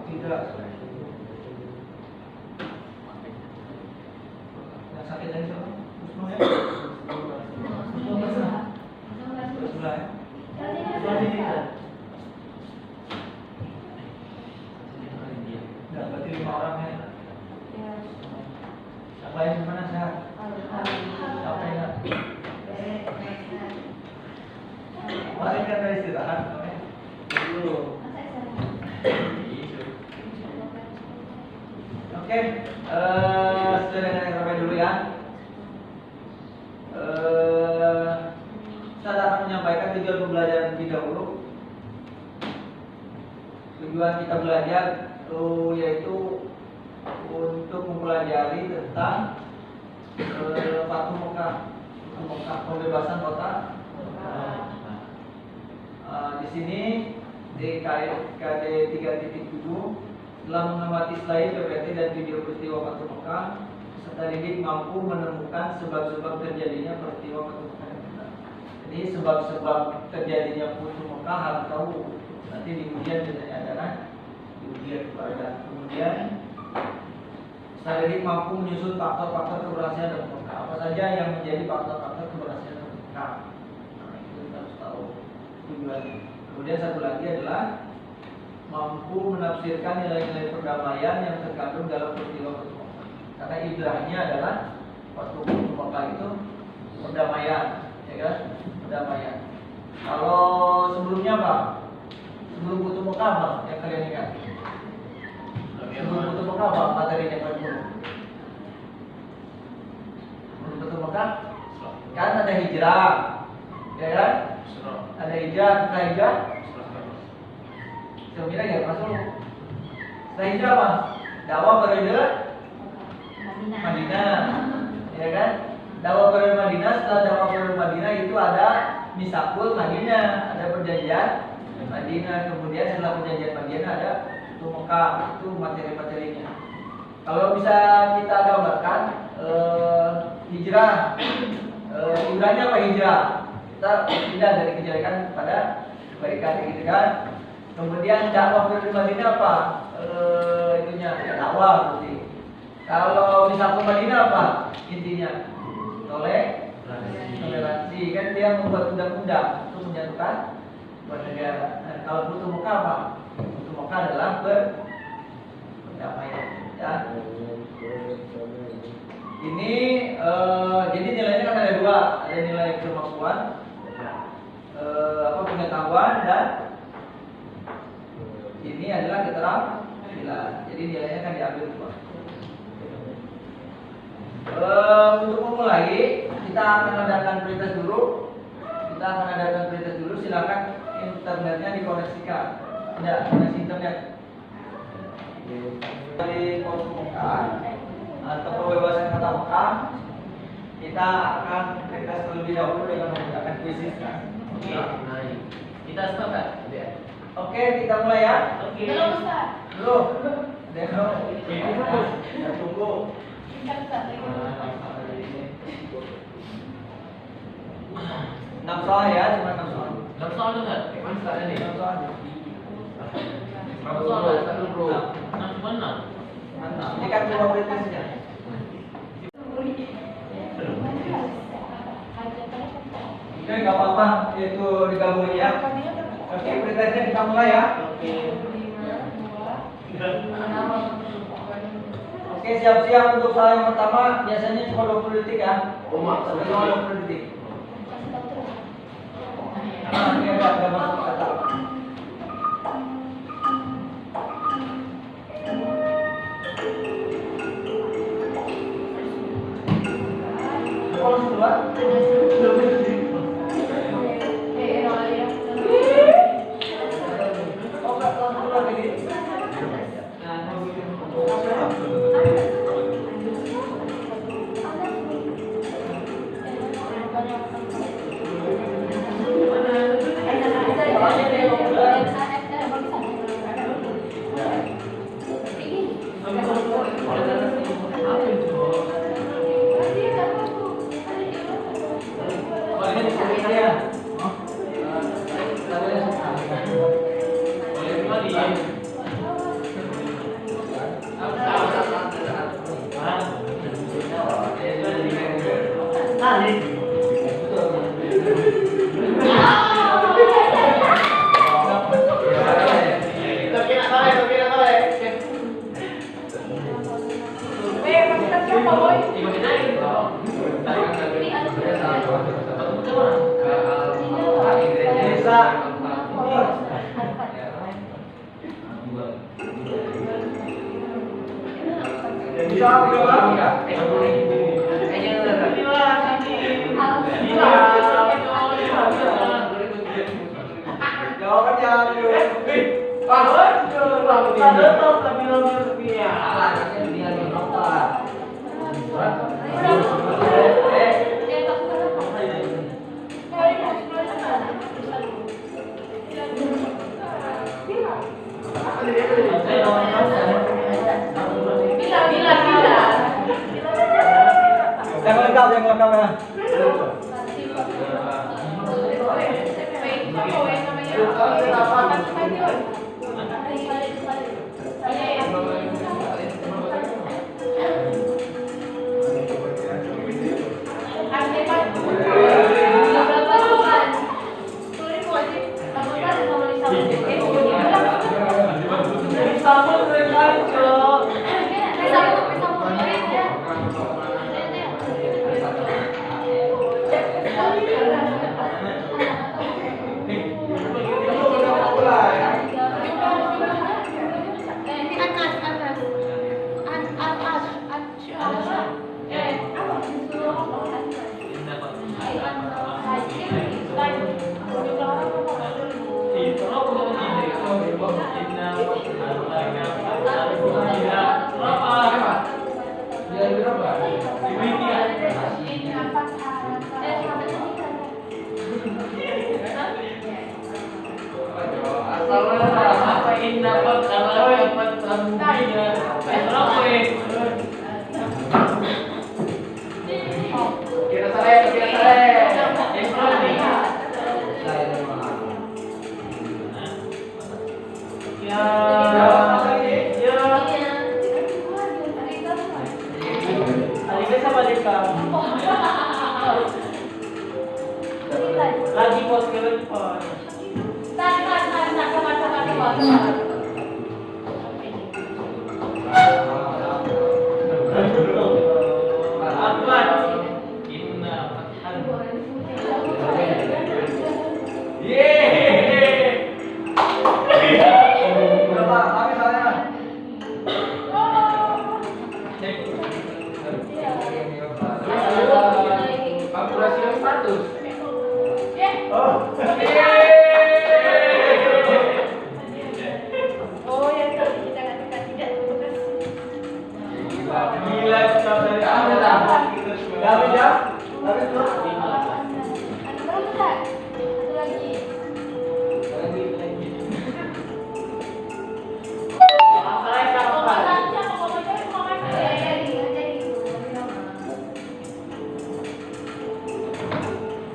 Tidak. Yang sakit dari siapa? Usno ya? Sebelah ya? Enggak, berarti 5 orang ya? Yang lain gimana sehat? Capek enggak? Kemarin kan dari istirahat dulu. Oke, sudah dengan yang sampai dulu ya. Saya akan menyampaikan tujuan pembelajaran lebih dahulu. Tujuan kita belajar yaitu untuk mempelajari tentang Fatu Mekah, pembebasan kota. Di sini di KD 3.7 telah mengamati slide PPT dan video peristiwa Fatu Mekah serta didik mampu menemukan sebab-sebab terjadinya peristiwa Fatu Mekah. Jadi sebab-sebab terjadinya Fatu Mekah harus tahu. Nanti di ujian biasanya adalah di ujian kepada kemudian didik mampu menyusun faktor-faktor keberhasilan Fatu Mekah. Apa saja yang menjadi faktor-faktor keberhasilan Fatu Mekah? Nah, itu kita harus tahu tujuannya. Kemudian satu lagi adalah mampu menafsirkan nilai-nilai perdamaian yang terkandung dalam peristiwa Fatu Mekah. Karena ibrahnya adalah Fatu Mekah itu perdamaian, ya kan? Perdamaian. Kalau sebelumnya apa? Sebelum Fatu Mekah apa yang kalian ingat? Sebelum Fatu Mekah apa materinya Pak Guru? Sebelum Fatu Mekah kan ada hijrah, ya kan? Ada hijrah, setelah hijrah kira ya masuk. Setelah hijrah apa? Dakwah periode Madinah, ya kan? Dakwah periode Madinah. Setelah dakwah periode Madinah itu ada Misakul Madinah, ada perjanjian Madinah. Kemudian setelah perjanjian Madinah ada Fatu Mekah. Itu materi-materinya. Kalau bisa kita gambarkan hijrah, hijrahnya apa hijrah? Kita pindah dari kejelekan kepada kebaikan, gitu kan? Kemudian dakwah periode Madinah apa? Itunya ya, dakwah berarti. Kalau Misakul Madinah apa? Intinya toleransi. Kan dia membuat undang-undang untuk menyatukan buat negara. Nah, kalau Fatu Mekah apa? Fatu Mekah adalah berdamaian. Ya. Ini jadi nilainya kan ada dua, ada nilai kemampuan, pengetahuan dan ini adalah keterampilan. Jadi nilainya kan diambil dua. Untuk memulai, kita akan adakan pretest dulu. Silakan internetnya dikoneksikan. Ada koneksi internet. Dari Fatu Mekah atau pembebasan kota Mekah, kita akan pretest terlebih dahulu dengan menggunakan kuisis. Oke. Kita start kan? Oke, kita mulai ya. Oke. Belum Ustaz. Belum. Kita tunggu. Enam soal ya, cuma 6 soal. 6 soal tuh kan? Mana startnya nih? 6 soal. Berapa soal lah? 6 cuma 6. Ini kan dua pretestnya. Oke, nggak apa-apa, itu digabungin ya. Oke, pretestnya kita mulai ya. Oke, siap-siap untuk soal yang pertama. Biasanya cuma 20 detik ya. Sampai 20 detik. Nah, ini ada masuk kata. Kalau keluar, sekali. Yang lengkap ya. Lagi pos ke depan.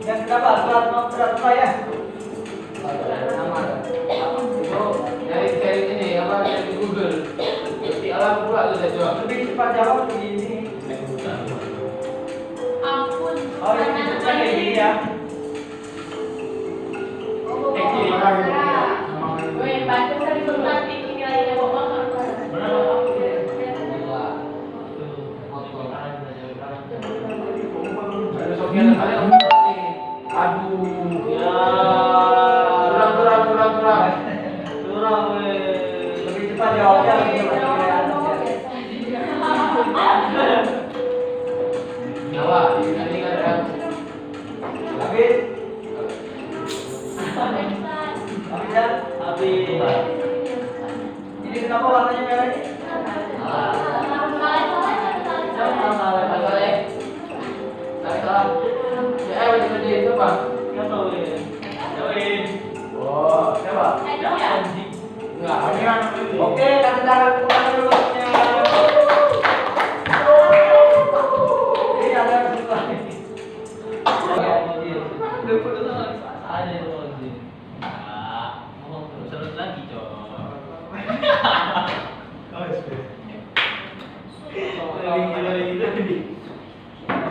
Yang berapa? Berat ya? Dari ini apa dari Google. Di alam pula tuh saya jawab. Lebih cepat jawab di sini. Ampun. Oh, ini cepat kayak gini ya. Weh, bantu saya disuruh nilainya bawa. Aduh, Ya. Curang weh. Lebih cepat jawabnya lebih cepat. nyawa. Ini kan Habis. Habis ya? Habis. Ini kenapa warnanya merah ini? Oh, coba. Oke, kasih tangan kepada lulusannya. Ini ada yang suka.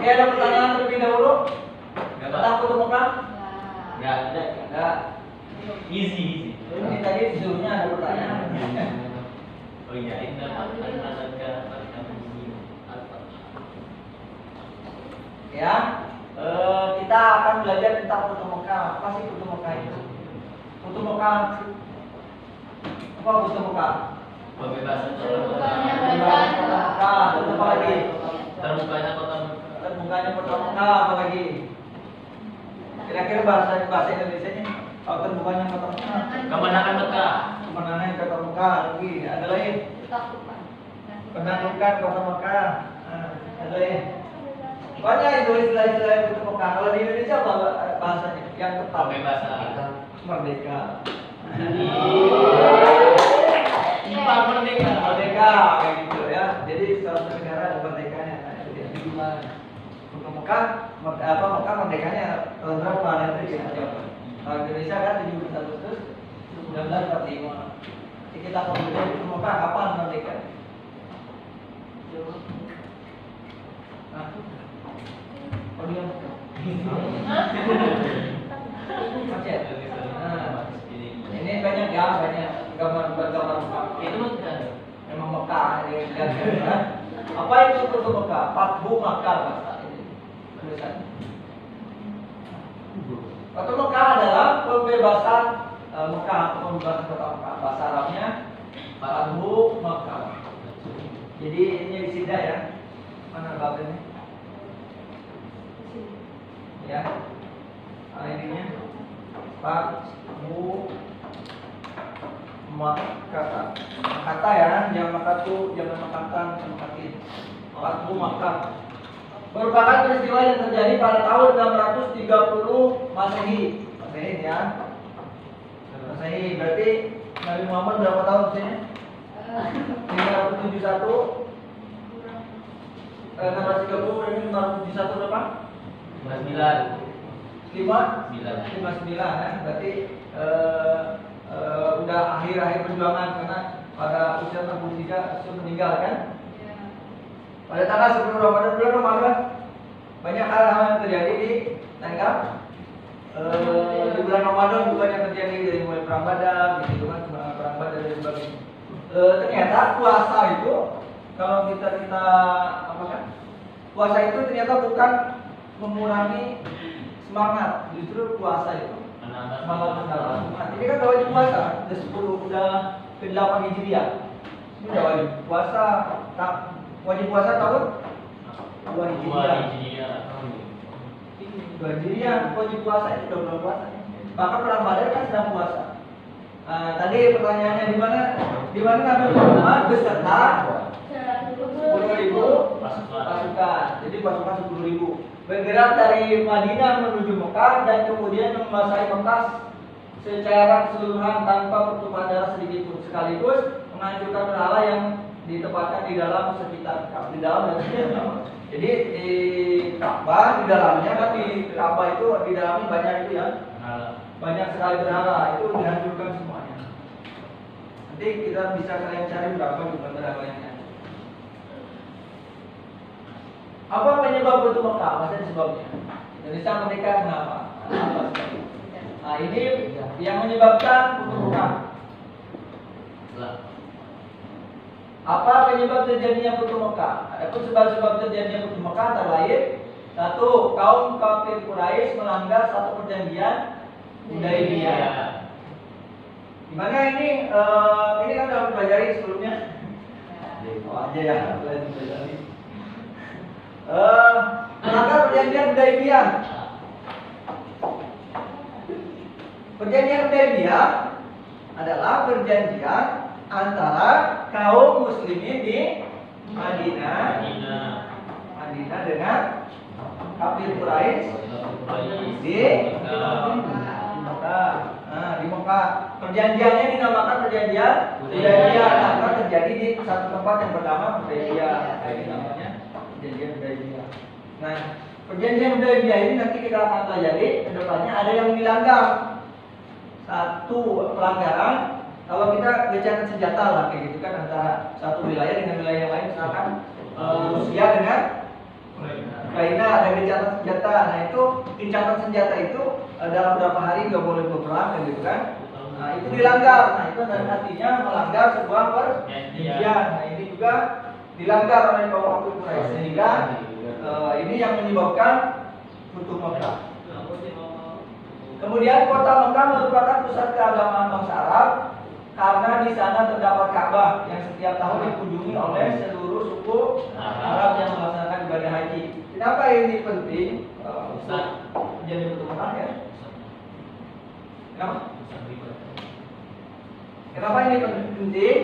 Oke, ada pertanyaan terlebih dahulu? Enggak, Pak. Tentang Putu Mekah? Enggak ada. Enggak. Easy. Ini tadi disuruhnya ada pertanyaan. Oh iya, inna anaka Ya, kita akan belajar tentang Putu Mekah. Apa sih Putu Mekah itu? Putu Mekah. Apa Putu Mekah? Pembebasan Terbukanya Terbukanya Kota Mekah. Terus apa lagi? Terbukanya kota Terbukanya Kota Mekah. Apa lagi? Kira-kira bahasa Indonesianya? Oh, terbukanya Kota Mekah. kemenangan Mekah. Kemenangan Kota Mekah. Lagi ada lagi? Penaklukan Kota Mekah. Ada lagi? Banyak itu istilah-istilah Putu Mekah. Kalau di Indonesia apa bahasanya? Yang tepat? Pembebasan. Merdeka. Ipan merdeka. Merdeka kayak gitu ya. Jadi suatu negara ada merdekanya. Jadi Putu Mekah, Mekah merdekanya tahun berapa? Nanti kita jawab. Kalau Indonesia kan 17 Agustus 1945. Jadi kita kemudian Putu Mekah kapan merdeka? Oh dia macet. Nah, ini banyak ya, banyak gambar-gambar Mekah. Itu Mekah. Memang Mekah ini kan. Apa itu Putu Mekah? Fathu Makkah bahasa ini. Tulisan. Putu Mekah adalah pembebasan Mekah, pembebasan kota Mekah. Bahasa Arabnya Fathu Makkah. Jadi ini disida ya. Mana babnya? Ya. Ininya Fathu Makkah. Kata ya, yang Makkah tuh jangan makatan, makatin. Fathu Makkah. Merupakan peristiwa yang terjadi pada tahun 630 Masehi. Masehi ya. Masehi berarti Nabi Muhammad berapa tahun usianya? 571. 630 berarti 571 berapa? 59. 59 kan? Berarti udah akhir-akhir perjuangan karena pada usia 63 Rasul meninggal kan? Pada tanggal 10 Ramadan, bulan Ramadan banyak hal-hal yang terjadi di tanggal di bulan Ramadan juga yang terjadi dari mulai perang Badar gitu kan, perang Badar dan sebagainya. Ternyata puasa itu kalau kita apa kan? Puasa itu ternyata bukan mengurangi semangat, justru puasa itu semangat mendalam semangat. Ini kan wajib puasa, udah 10 udah ke-8 Hijriah. Ini udah wajib puasa, wajib puasa tahun 2 Hijriah. 2 Hijriah wajib puasa itu udah bulan puasa. Maka perang Badar kan sedang puasa. Tadi pertanyaannya di mana Nabi Muhammad beserta 10.000 pasukan. Jadi pasukan 10.000 bergerak dari Madinah menuju Mekah dan kemudian menguasai Mekah secara keseluruhan tanpa pertumpahan darah sedikit pun, sekaligus menghancurkan berhala yang ditempatkan di dalam sekitar di dalam dan sekitar. Jadi di Ka'bah di dalamnya kan di Ka'bah itu di dalamnya banyak itu ya. Banyak sekali berhala, itu dihancurkan semuanya. Nanti kita bisa kalian cari berapa jumlah berhala yang hancur. Apa penyebab Putu Mekah? Maksudnya sebabnya. Indonesia merdeka kenapa? Apa sebabnya? Nah ini yang menyebabkan Putu Mekah. Apa penyebab terjadinya Putu Mekah? Adapun sebab-sebab terjadinya Putu Mekah antara lain: 1. Kaum kafir Quraisy melanggar satu perjanjian Hudaybiyah. Gimana ini? Ini kan sudah pelajari sebelumnya. Oh aja ya, pelajari. Melanggar perjanjian Hudaybiyah. Perjanjian Hudaybiyah adalah perjanjian antara kaum muslimin di Madinah dengan kafir Quraisy di Mekah. Di Mekah. Perjanjiannya dinamakan perjanjian Hudaybiyah karena terjadi di satu tempat yang bernama Hudaybiyah. Ini namanya perjanjian Hudaybiyah. Nah, perjanjian Hudaybiyah ini nanti kita akan pelajari ke depannya ada yang dilanggar. Satu pelanggaran, kalau kita gencatan senjata lah kayak gitu kan antara satu wilayah dengan wilayah yang lain, misalkan Rusia dengan Ukraina ada gencatan senjata. Nah itu gencatan senjata itu dalam beberapa hari nggak boleh berperang gitu kan. Nah itu dilanggar. Nah itu artinya melanggar sebuah perjanjian. Nah ini juga dilanggar oleh kaum kafir Quraisy, sehingga ini yang menyebabkan Futuh Mekah. Kemudian kota Mekah merupakan pusat keagamaan bangsa Arab karena di sana terdapat Ka'bah yang setiap tahun dikunjungi oleh seluruh suku Arab yang melaksanakan ibadah haji. Kenapa ini penting? Jadi Futuh Mekah ya. Kenapa? Kenapa ini penting?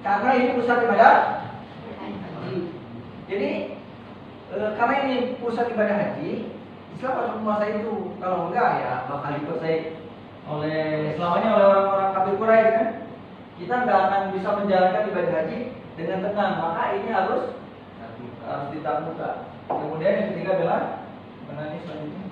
Karena ini pusat ibadah haji. Jadi karena ini pusat ibadah haji, Islam harus menguasai itu. Kalau enggak ya bakal dikuasai selamanya oleh orang-orang kafir Quraisy kan. Kita enggak akan bisa menjalankan ibadah haji dengan tenang. Maka ini harus ditaklukkan. Kemudian yang ketiga adalah menangis selanjutnya.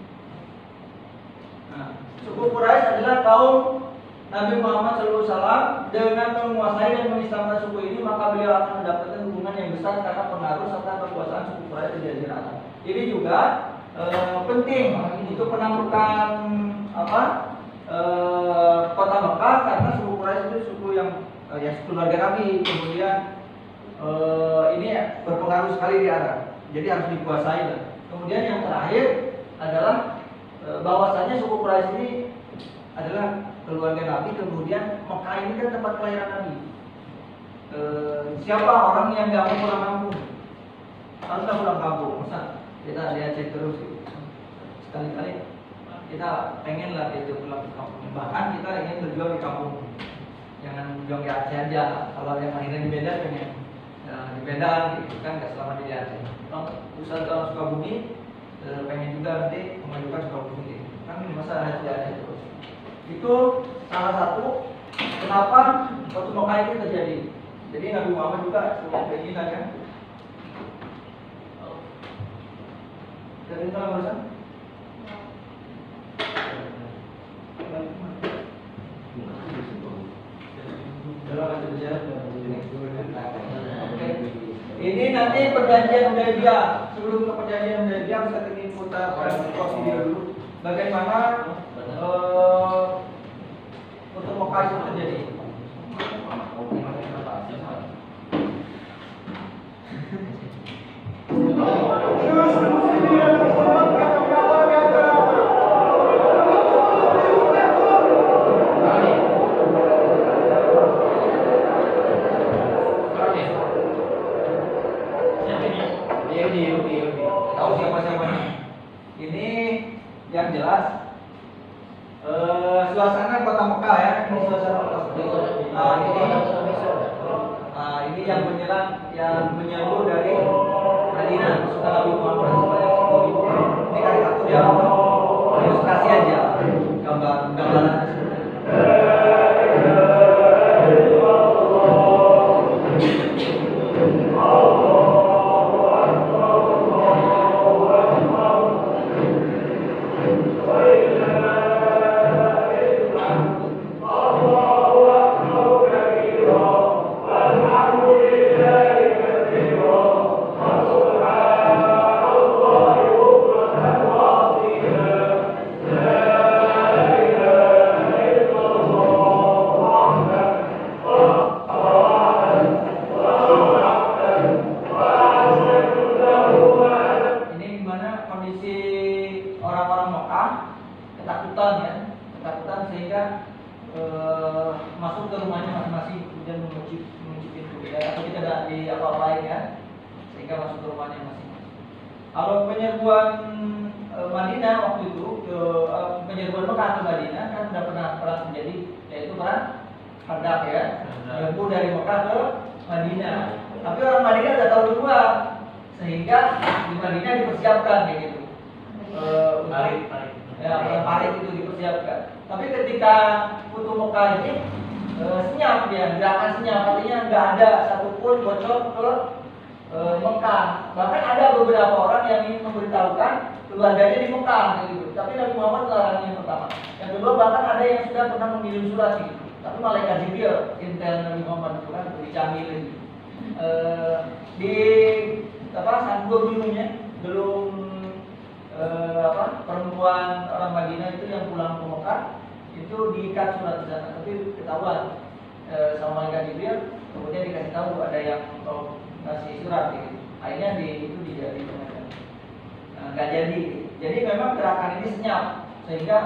Nah, suku Quraisy adalah kaum Nabi Muhammad SAW. Dengan menguasai dan mengislamkan suku ini, maka beliau akan mendapatkan hubungan yang besar karena pengaruh serta kekuasaan suku Quraisy di Jazirah Arab. Ini juga penting untuk penaklukan kota Mekah, karena suku Quraisy itu suku yang suku keluarga Nabi. Kemudian ini berpengaruh sekali di Arab, jadi harus dikuasai lah. Kemudian yang terakhir adalah bahwasanya suku Quraisy ini adalah keluarga Nabi. Kemudian Mekah ini kan tempat kelahiran Nabi. Siapa orang yang nggak mau pulang kampung? Harusnya pulang kampung. Masa kita lihat cek terus gitu. Sekali-kali kita pengen lah itu pulang ke kampung. Bahkan kita ingin berjuang di kampung. Jangan berjuang di Aceh aja. Kalau yang akhirnya di Medan pengen di Medan gitu kan, nggak selama di Aceh. Usaha kalau Sukabumi pengen juga nanti memajukan Sukabumi gitu. Kan masa harus di Aceh terus. Itu salah satu kenapa Futuh Mekah itu terjadi. Jadi Nabi Muhammad juga punya keinginan kan. Jadi itu barusan. Ini nanti perjanjian Hudaybiyah. Sebelum ke perjanjian Hudaybiyah bisa ingin putar video dulu. Bagaimana Futuh Mekah itu terjadi. Tahu siapa-siapanya? Ini yang jelas suasana kota Mekah ya. Ini suasana kota Mekah. Ini yang menyerang, yang menyerbu dari Madinah. Maksudnya Nabi Muhammad sebanyak 10.000. Ini karikatur ya, ilustrasi aja, gambaran. Ketakutan sehingga masuk ke rumahnya masing-masing, kemudian mengunci pintu ya, atau tidak ada di apa-apain ya, sehingga masuk ke rumahnya masing-masing. Kalau penyerbuan Madinah waktu itu, penyerbuan Mekah ke Madinah kan sudah pernah terjadi, yaitu perang Khandaq ya, menyerbu dari Mekah ke Madinah. Tapi orang Madinah sudah tahu duluan, sehingga di Madinah dipersiapkan kayak gitu. Parit itu dipersiapkan. Tapi ketika Futuh Mekah ini senyap dia, gerakan senyap, artinya nggak ada satupun bocor ke Mekah. Bahkan ada beberapa orang yang ingin memberitahukan keluarganya di Mekah gitu. Tapi Nabi Muhammad melarang yang pertama. Yang kedua, bahkan ada yang sudah pernah mengirim surat gitu. Tapi malaikat Jibril, intel Nabi Muhammad itu kan lebih canggih lagi. Sandur dulunya, belum perempuan orang Madinah itu yang pulang ke Mekah itu diikat surat di sana, tapi ketahuan sama malaikat Jibril, kemudian dikasih tahu ada yang ngasih surat gitu. Akhirnya itu dijadikan nggak jadi. Jadi memang gerakan ini senyap sehingga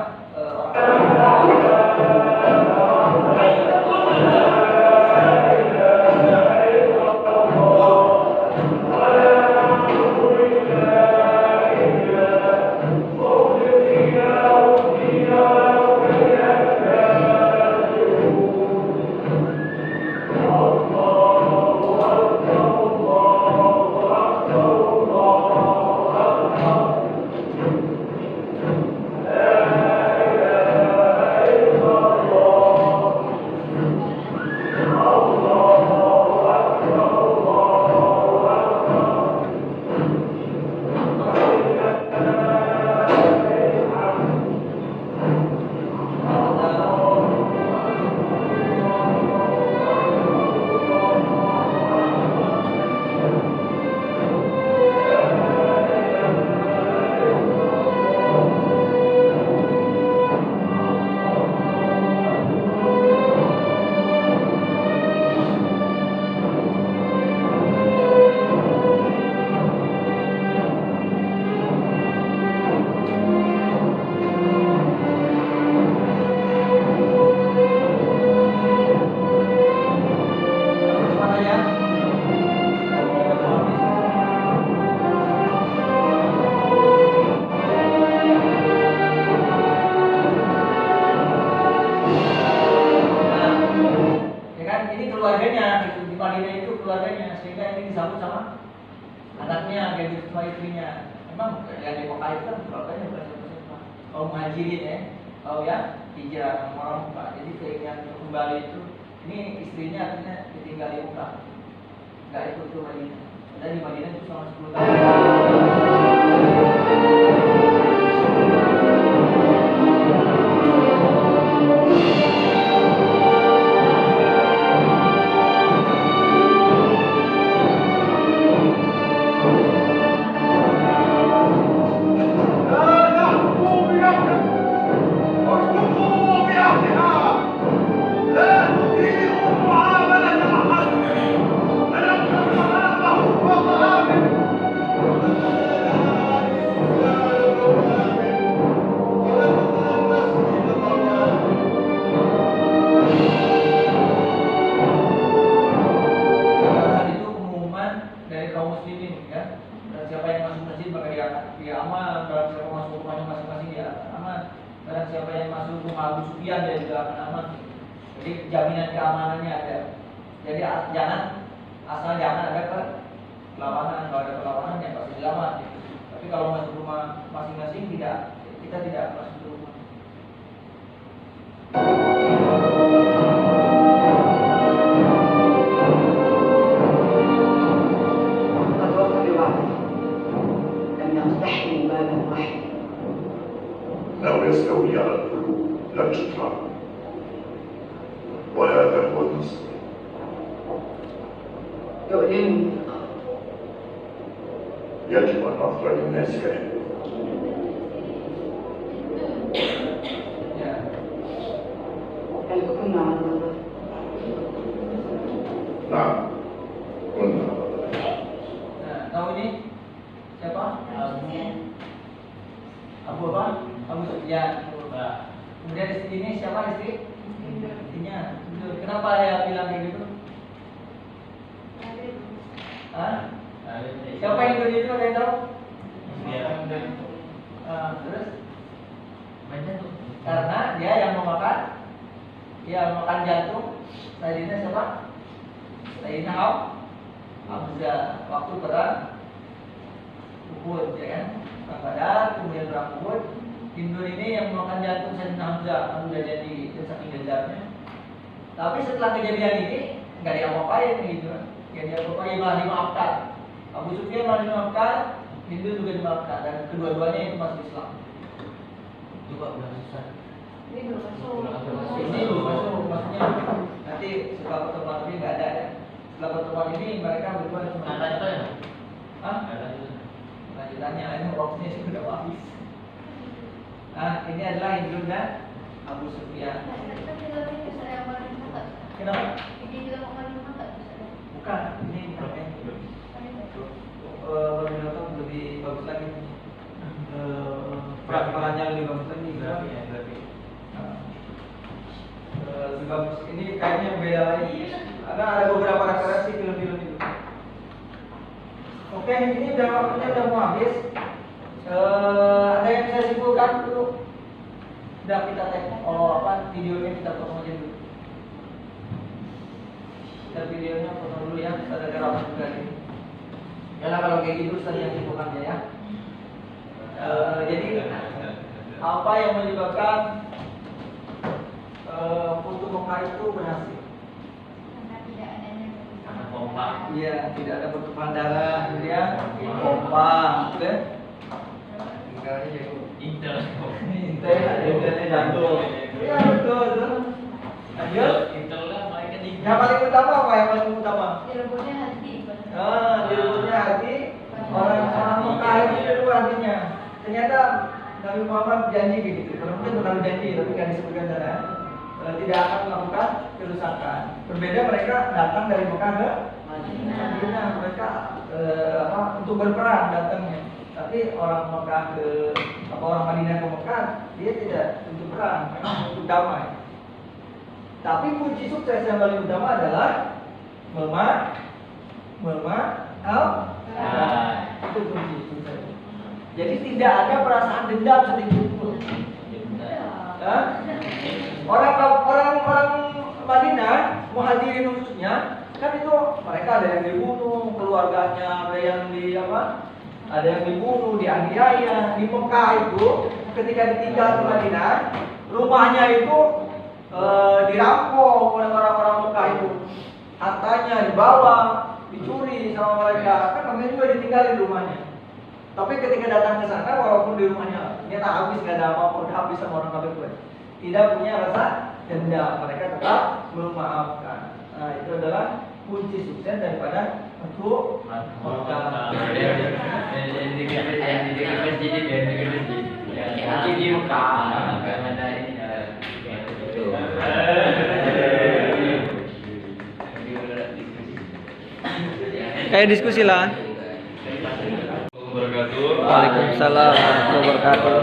Hah? Lanjutannya ini waktunya sudah habis. Nah, ini adalah Hindun dan Abu Sufyan. Kenapa? Bukan, ini namanya lebih bagus lagi. Perannya lebih bagus lagi. Lebih bagus. Ini kayaknya beda lagi. Ada beberapa referensi film-film itu. Oke, ini udah waktunya udah mau habis. Ada yang bisa simpulkan dulu? Udah kita tag videonya kita potong aja dulu. Kita videonya potong dulu ya, ada gerakan juga ini. Ya lah kalau kayak gitu tadi yang simpulkannya ya. Jadi apa yang menyebabkan Futuh Mekah itu berhasil? Karena kompak. Iya, tidak ada pertumpahan darah, kemudian kompak, kan? Intel. Intelnya jantung. Iya betul. Lanjut. Intel lah mereka di. Yang paling utama apa? Yang paling utama? Direbutnya hati. Direbutnya hati orang-orang Mekah itu hatinya. Ternyata Nabi Muhammad janji gitu. Kalau mungkin terlalu janji, tapi nggak disebutkan sana. Tidak akan melakukan kerusakan. Berbeda mereka datang dari Mekah ke Madinah. Mereka untuk berperang datangnya. Tapi orang Mekah orang Madinah ke Mekah, dia tidak untuk perang, memang untuk damai. Tapi kunci sukses yang paling utama adalah itu kunci sukses. Jadi tidak ada perasaan dendam sedikit pun. Orang Madinah, Muhajirin khususnya, kan itu mereka ada yang dibunuh, keluarganya ada yang ada yang dibunuh, dianiaya. Di Mekah itu ketika ditinggal ke Madinah, rumahnya itu dirampok oleh orang-orang Mekah itu, hartanya dibawa, dicuri sama mereka. Kan namanya juga ditinggalin rumahnya. Tapi ketika datang ke sana, walaupun di rumahnya ternyata habis, nggak ada apa-apa, udah habis sama orang kafir, tidak punya rasa dendam, mereka tetap memaafkan. Nah, itu adalah kunci sukses daripada untuk Mekah. Kayak diskusi lah. Waalaikumsalam warahmatullahi wabarakatuh.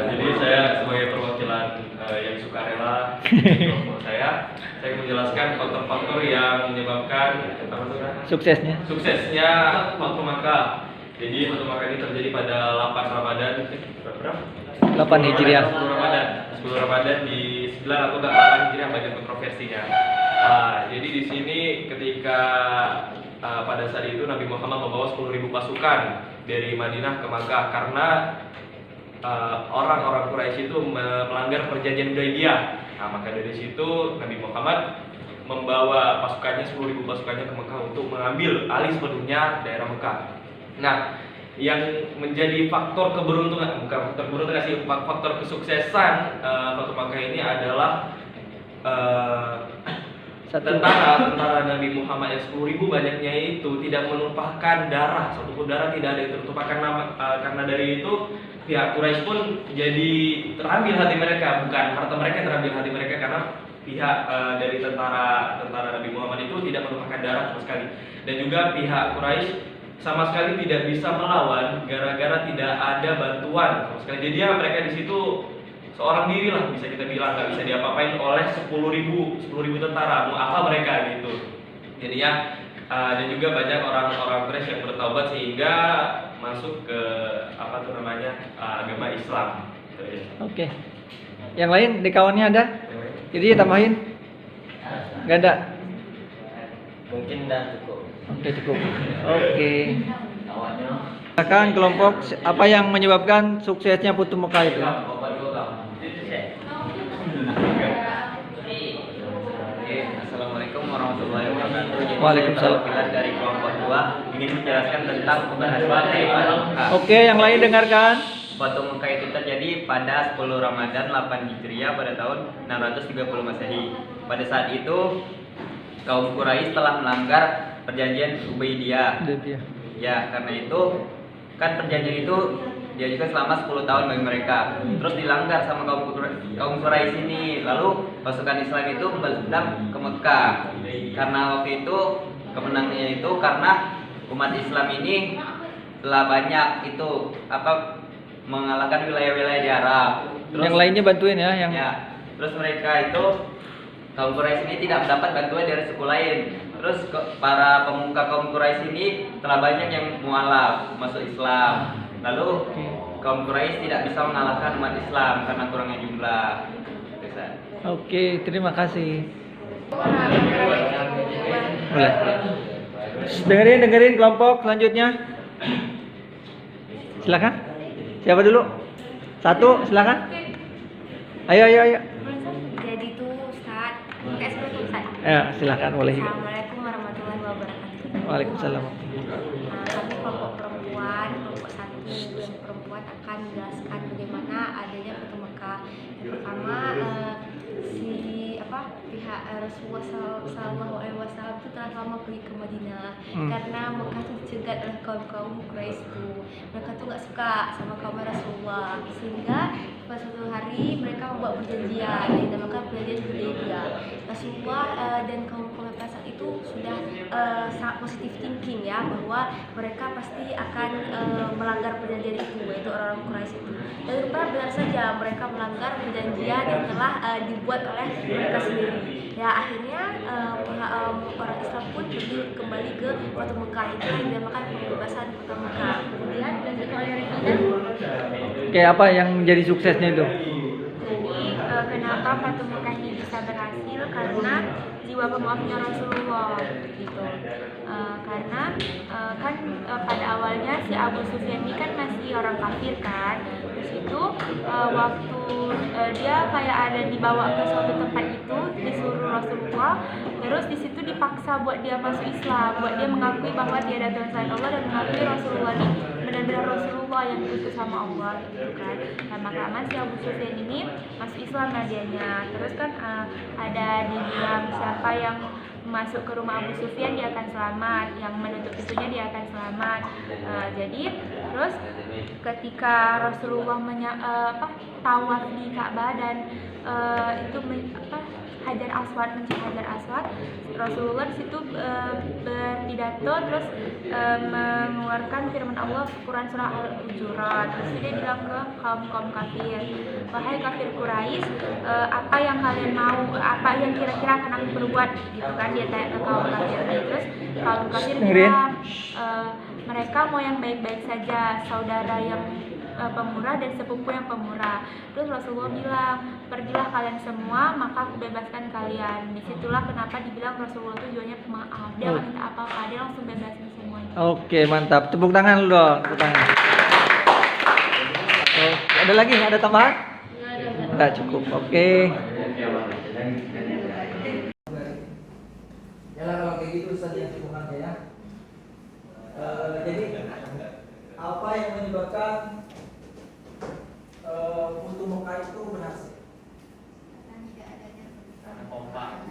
Jadi saya sebagai perwakilan yang sukarela kelompok saya menjelaskan faktor-faktor yang menyebabkan Suksesnya. Futuh Makkah. Jadi Futuh Makkah ini terjadi pada 8 Ramadan. Berapa? 8 Hijriah. 10 Ramadan di 9 atau 8 Hijriah, banyak kontroversinya. Jadi di sini ketika pada saat itu Nabi Muhammad membawa 10.000 pasukan dari Madinah ke Makkah karena orang-orang Quraisy itu melanggar perjanjian Hudaybiyah. Maka dari situ Nabi Muhammad membawa pasukannya 10.000 pasukannya ke Mekah untuk mengambil alih sepenuhnya daerah Mekah. Nah, yang menjadi faktor keberuntungan, bukan faktor keberuntungan sih, faktor kesuksesan Futuh Makkah ini adalah tentara Nabi Muhammad yang 10.000 banyaknya itu tidak menumpahkan darah, satupun darah tidak ada yang tertumpahkan. Karena dari itu pihak Quraisy pun jadi terambil hati mereka, bukan harta mereka yang terambil hati mereka, karena pihak dari tentara Nabi Muhammad itu tidak menumpahkan darah sama sekali. Dan juga pihak Quraisy sama sekali tidak bisa melawan gara-gara tidak ada bantuan sama sekali. Jadi ya mereka di situ seorang diri lah, bisa kita bilang, nggak bisa diapa-apain oleh 10.000 tentara, mau apa mereka gitu. Jadi ya dan juga banyak orang-orang Quraisy yang bertaubat sehingga masuk ke agama Islam. Oke. Yang lain di kawannya ada? Jadi tambahin? Nggak ada? Mungkin dah cukup. Oke, cukup. Oke. Silakan kelompok, apa yang menyebabkan suksesnya Futuh Mekah itu? Assalamualaikum warahmatullahi wabarakatuh. Jadi Waalaikumsalam. Kita dari kelompok 2 ingin menjelaskan tentang pembahasan daripada Mekah. Oke, yang lain dengarkan. Futuh Mekah itu terjadi pada 10 Ramadan 8 Hijriah pada tahun 630 Masehi. Pada saat itu kaum Quraisy telah melanggar perjanjian Hudaybiyah Ya, karena itu kan perjanjian itu diajukan selama 10 tahun bagi mereka. Terus dilanggar sama kaum Quraisy ini. Lalu pasukan Islam itu membalas dendam ke Mekah. Karena waktu itu kemenangannya itu karena umat Islam ini telah banyak itu mengalahkan wilayah-wilayah di Arab. Terus yang lainnya bantuin ya, yang terus mereka itu kaum Quraisy ini tidak mendapat bantuan dari suku lain. Terus para pemuka kaum Quraisy ini telah banyak yang mualaf masuk Islam. Lalu kaum Quraisy tidak bisa mengalahkan umat Islam karena kurangnya jumlah. Oke, terima kasih. Boleh. Dengerin kelompok selanjutnya. Silakan. Siapa dulu? Satu, silakan. Ayo. Jadi tuh Ustaz, Assalamualaikum Ustaz. Ya, silakan boleh. Assalamualaikum warahmatullahi wabarakatuh. Waalaikumsalam. Kami kelompok perempuan, kelompok 1 yang perempuan akan menjelaskan bagaimana adanya Fatu Mekah. Yang pertama pihak Rasulullah SAW itu telah lama pergi ke Madinah karena Mekah itu dicegat oleh kaum Quraisy itu. Mereka tuh nggak suka sama kaum Rasulullah, sehingga pada suatu hari mereka membuat perjanjian yang dinamakan perjanjian Hudaybiyah. Rasulullah dan kaum saat itu sudah sangat positive thinking ya, bahwa mereka pasti akan melanggar perjanjian itu, yaitu orang-orang Quraisy itu. Dan rupanya benar saja mereka melanggar perjanjian yang telah dibuat oleh mereka sendiri. Ya akhirnya orang Islam pun pergi kembali ke Fatu Mekah, itu yang dinamakan pembebasan Fatu Mekah. Kemudian dilanjutkan oleh Revidan. Kayak apa yang jadi suksesnya itu? Jadi kenapa Fatu Mekah ini bisa berhasil? Karena jiwa pemaafnya Rasulullah gitu. Karena kan pada awalnya si Abu Sufyan ini kan masih orang kafir kan. Terus itu waktu dia kayak ada dibawa ke suatu tempat itu, disuruh Rasulullah, terus di situ dipaksa buat dia masuk Islam, buat dia mengakui bahwa dia ada Tuhan selain Allah dan mengakui Rasulullah ini benar-benar Rasulullah yang diutus sama Allah gitu kan. Lama-lama si Abu Sufyan ini masuk Islam nadianya. Terus kan ada dibilang siapa yang masuk ke rumah Abu Sufyan dia akan selamat, yang menutup pintunya dia akan selamat. Jadi terus ketika Rasulullah tawaf di Ka'bah dan Hajar Aswad, mencari Hajar Aswad, Rasulullah di situ berpidato, terus mengeluarkan firman Allah Quran surah Al-Hujurat. Terus dia bilang ke kaum kafir, wahai kafir Quraisy, apa yang kalian mau, apa yang kira-kira akan aku perbuat gitu kan, dia tanya ke kaum kafir. Terus kaum kafir bilang mereka mau yang baik-baik saja, saudara yang pemurah dan sepupu yang pemurah. Terus Rasulullah bilang, pergilah kalian semua, maka aku bebaskan kalian. Disitulah kenapa dibilang Rasulullah itu jiwanya pemaaf. Dia nggak minta apa-apa, dia langsung bebasin semuanya. Oke, mantap. Tepuk tangan lu dong. Tepuk tangan. Ada lagi? Ada tambahan? Nggak cukup. Oke. Ya lah kalau kayak gitu Ustaz yang cukup aja ya. Jadi apa yang menyebabkan Fatu Mekah itu berhasil?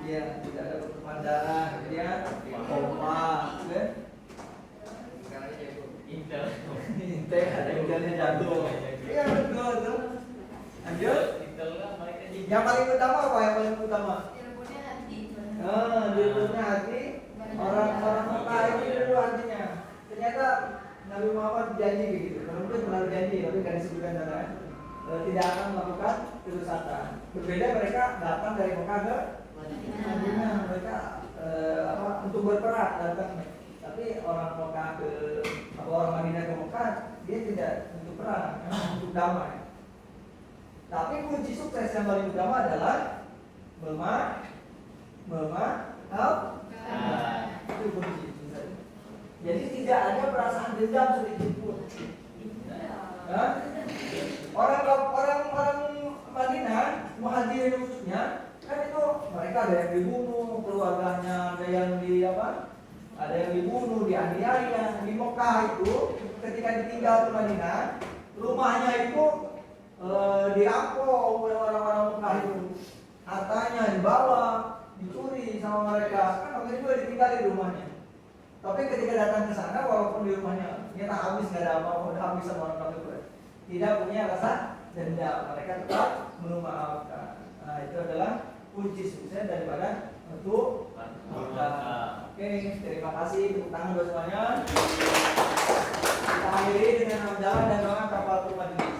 Iya, tidak ada pertumpahan darah, kemudian pompa, kan? Intel ada intelnya jatuh. Iya betul tuh. Lanjut. Yang paling utama apa? Yang paling utama? Dilebutnya hati orang-orang Mekah itu artinya. Ternyata Nabi Muhammad janji begitu. Mungkin terlalu janji, tapi nggak disebutkan darah. Tidak akan melakukan kedustaan. Berbeda mereka datang dari Mekah ke Madinah, mereka untuk berperang datang. Tapi orang Mekah orang Madinah ke Mekah, dia tidak untuk perang, memang untuk damai. Tapi kunci sukses yang paling utama adalah itu kunci. Jadi tidak ada perasaan dendam sedikit pun. Orang Madinah, Muhajirin khususnya, kan itu mereka ada yang dibunuh, keluarganya ada yang dibunuh, dianiaya. Di Mekah itu ketika ditinggal ke Madinah, rumahnya itu dirampok oleh orang-orang Mekah itu, hartanya dibawa, dicuri sama mereka. Kan waktu itu ditinggal di rumahnya. Tapi ketika datang ke sana, walaupun di rumahnya kita habis nggak ada apa-apa, udah habis sama orang tua, tidak punya rasa dendam, mereka tetap memaafkan. Nah itu adalah kunci sukses daripada untuk kita. Oke, terima kasih, tepuk tangan buat semuanya. Kita akhiri dengan hamdalah dan doa kapal majelis.